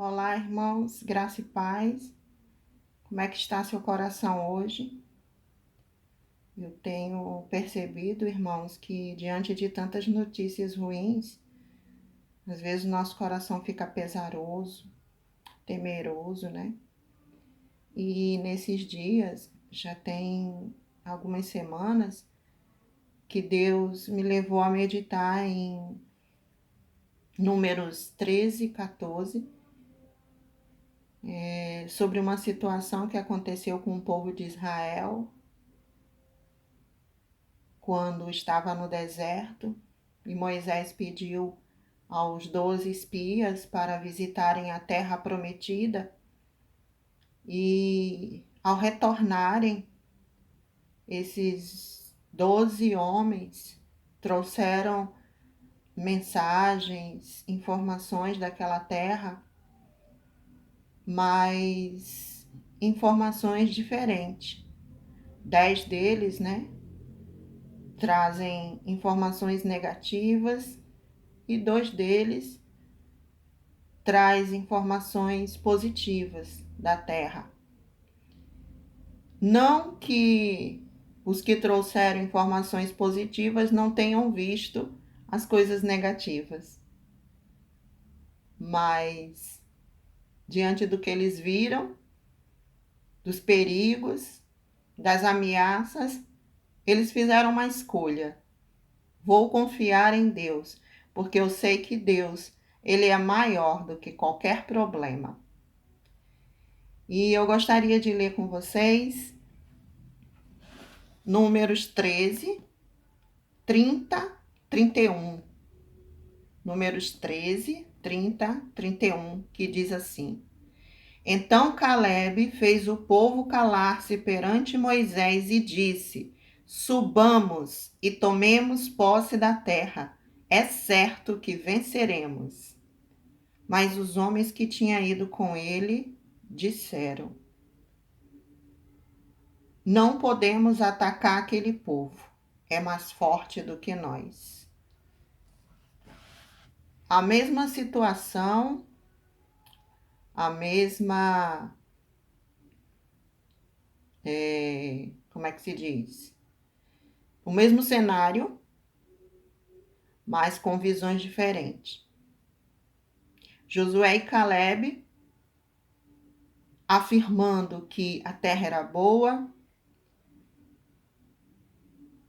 Olá, irmãos, graça e paz. Como é que está seu coração hoje? Eu tenho percebido, irmãos, que diante de tantas notícias ruins, às vezes o nosso coração fica pesaroso, temeroso, né? E nesses dias, já tem algumas semanas, que Deus me levou a meditar em Números 13 e 14, sobre uma situação que aconteceu com o povo de Israel quando estava no deserto e Moisés pediu aos 12 espias para visitarem a terra prometida e ao retornarem, esses 12 homens trouxeram mensagens, informações daquela terra, mas informações diferentes. 10 deles, né, trazem informações negativas e 2 deles traz informações positivas da Terra. Não que os que trouxeram informações positivas não tenham visto as coisas negativas, mas diante do que eles viram, dos perigos, das ameaças, eles fizeram uma escolha. Vou confiar em Deus, porque eu sei que Deus, ele é maior do que qualquer problema. E eu gostaria de ler com vocês Números 13, 30, 31. Números 13, 30, 31, que diz assim: Então Calebe fez o povo calar-se perante Moisés e disse: Subamos e tomemos posse da terra. É certo que venceremos. Mas os homens que tinham ido com ele disseram: Não podemos atacar aquele povo. É mais forte do que nós. A mesma situação, a mesma, como é que se diz? O mesmo cenário, mas com visões diferentes. Josué e Calebe afirmando que a terra era boa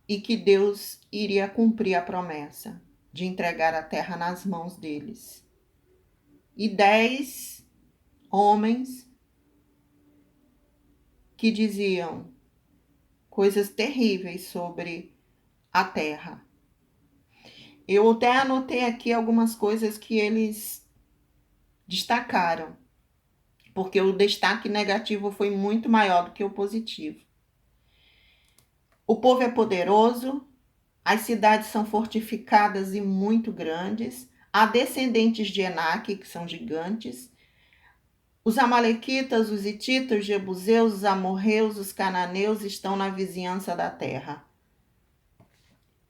e que Deus iria cumprir a promessa de entregar a terra nas mãos deles. E 10 homens que diziam coisas terríveis sobre a terra. Eu até anotei aqui algumas coisas que eles destacaram, porque o destaque negativo foi muito maior do que o positivo. O povo é poderoso, as cidades são fortificadas e muito grandes, há descendentes de Enaque, que são gigantes, os amalequitas, os hititas, os jebuseus, os amorreus, os cananeus estão na vizinhança da terra.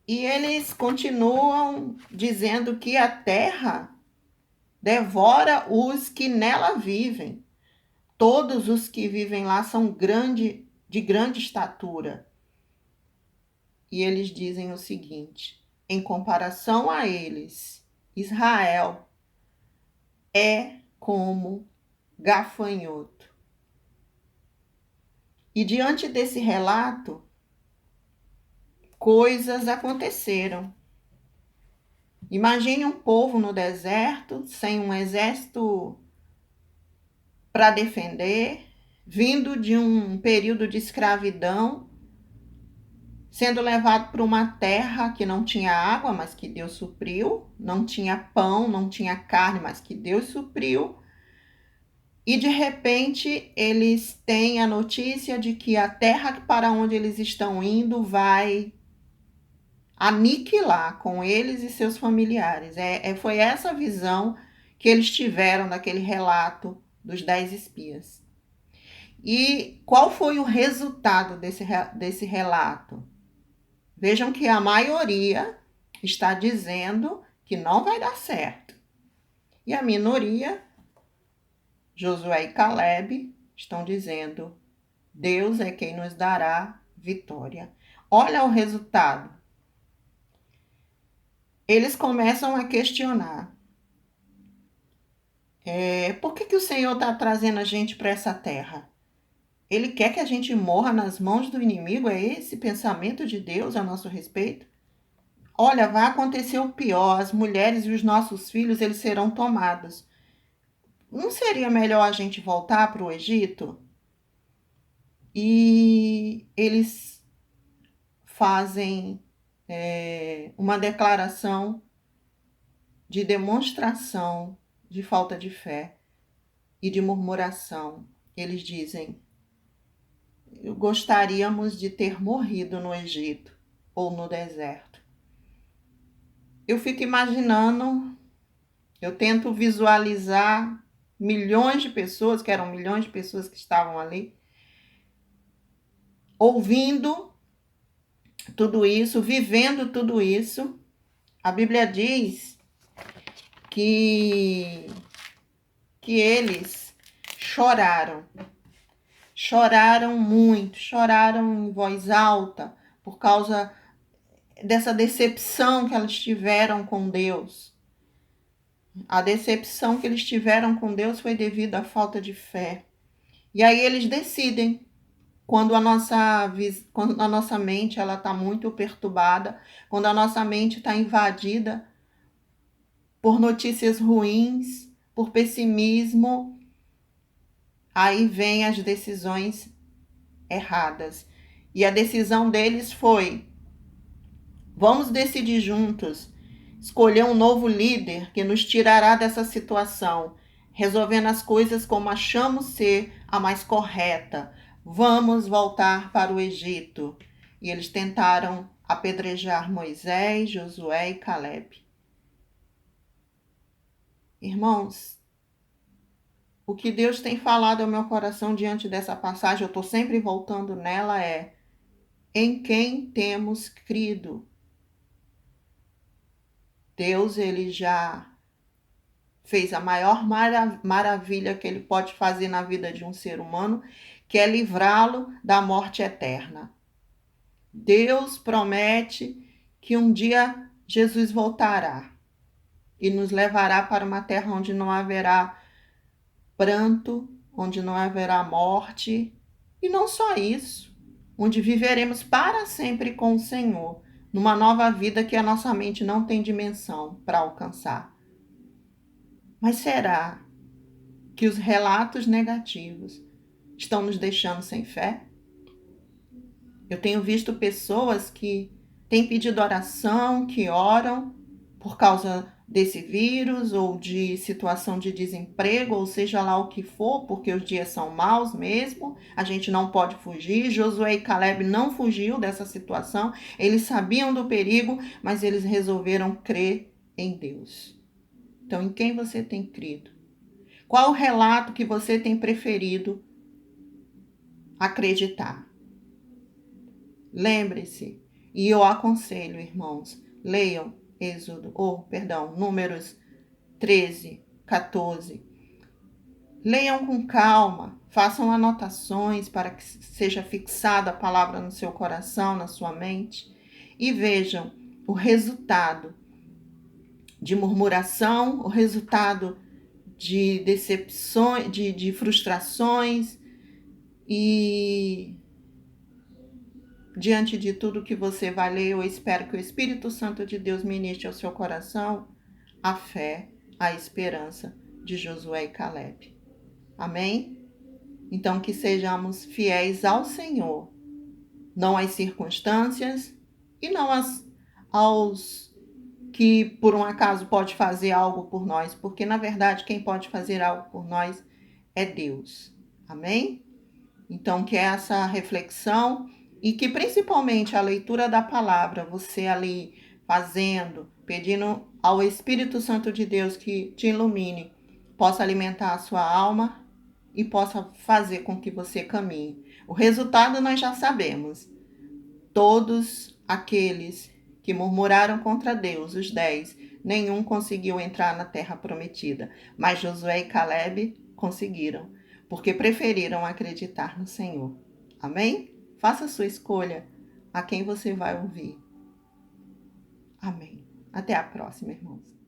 E eles continuam dizendo que a terra devora os que nela vivem. Todos os que vivem lá são de grande estatura. E eles dizem o seguinte: em comparação a eles, Israel é como gafanhoto. E diante desse relato, coisas aconteceram. Imagine um povo no deserto, sem um exército para defender, vindo de um período de escravidão, sendo levado para uma terra que não tinha água, mas que Deus supriu, não tinha pão, não tinha carne, mas que Deus supriu. E de repente eles têm a notícia de que a terra para onde eles estão indo vai aniquilar com eles e seus familiares. Foi essa visão que eles tiveram daquele relato dos 10 espias. E qual foi o resultado desse relato? Vejam que a maioria está dizendo que não vai dar certo. E a minoria Josué e Calebe estão dizendo: Deus é quem nos dará vitória. Olha o resultado. Eles começam a questionar. Por que o Senhor está trazendo a gente para essa terra? Ele quer que a gente morra nas mãos do inimigo? É esse pensamento de Deus a nosso respeito? Olha, vai acontecer o pior. As mulheres e os nossos filhos, eles serão tomados. Não seria melhor a gente voltar para o Egito? E eles fazem uma declaração de demonstração de falta de fé e de murmuração. Eles dizem: gostaríamos de ter morrido no Egito ou no deserto. Eu fico imaginando, eu tento visualizar milhões de pessoas, que eram milhões de pessoas que estavam ali, ouvindo tudo isso, vivendo tudo isso. A Bíblia diz que eles choraram muito, choraram em voz alta por causa dessa decepção que eles tiveram com Deus. A decepção que eles tiveram com Deus foi devido à falta de fé. E aí eles decidem, quando a nossa mente ela está muito perturbada, quando a nossa mente está invadida por notícias ruins, por pessimismo, aí vem as decisões erradas. E a decisão deles foi: vamos decidir juntos, escolher um novo líder que nos tirará dessa situação, resolvendo as coisas como achamos ser a mais correta. Vamos voltar para o Egito. E eles tentaram apedrejar Moisés, Josué e Calebe. Irmãos, o que Deus tem falado ao meu coração diante dessa passagem, eu estou sempre voltando nela, é: em quem temos crido? Deus, ele já fez a maior maravilha que ele pode fazer na vida de um ser humano, que é livrá-lo da morte eterna. Deus promete que um dia Jesus voltará e nos levará para uma terra onde não haverá pranto, onde não haverá morte, e não só isso, onde viveremos para sempre com o Senhor, numa nova vida que a nossa mente não tem dimensão para alcançar. Mas será que os relatos negativos estão nos deixando sem fé? Eu tenho visto pessoas que têm pedido oração, que oram por causa desse vírus ou de situação de desemprego, ou seja lá o que for, porque os dias são maus mesmo, a gente não pode fugir. Josué e Calebe não fugiu dessa situação, eles sabiam do perigo, mas eles resolveram crer em Deus. Então, em quem você tem crido? Qual o relato que você tem preferido acreditar? Lembre-se, e eu aconselho, irmãos, leiam Números 13, 14. Leiam com calma, façam anotações para que seja fixada a palavra no seu coração, na sua mente, e vejam o resultado de murmuração, o resultado de decepções, de frustrações, e diante de tudo que você vai ler, eu espero que o Espírito Santo de Deus ministre ao seu coração a fé, a esperança de Josué e Calebe. Amém? Então, que sejamos fiéis ao Senhor, não às circunstâncias e não aos que por um acaso pode fazer algo por nós, porque na verdade quem pode fazer algo por nós é Deus. Amém? Então, que essa reflexão e que principalmente a leitura da palavra, você ali fazendo, pedindo ao Espírito Santo de Deus que te ilumine, possa alimentar a sua alma e possa fazer com que você caminhe. O resultado nós já sabemos. Todos aqueles que murmuraram contra Deus, os 10, nenhum conseguiu entrar na terra prometida, mas Josué e Calebe conseguiram, porque preferiram acreditar no Senhor. Amém? Faça a sua escolha a quem você vai ouvir. Amém. Até a próxima, irmãos.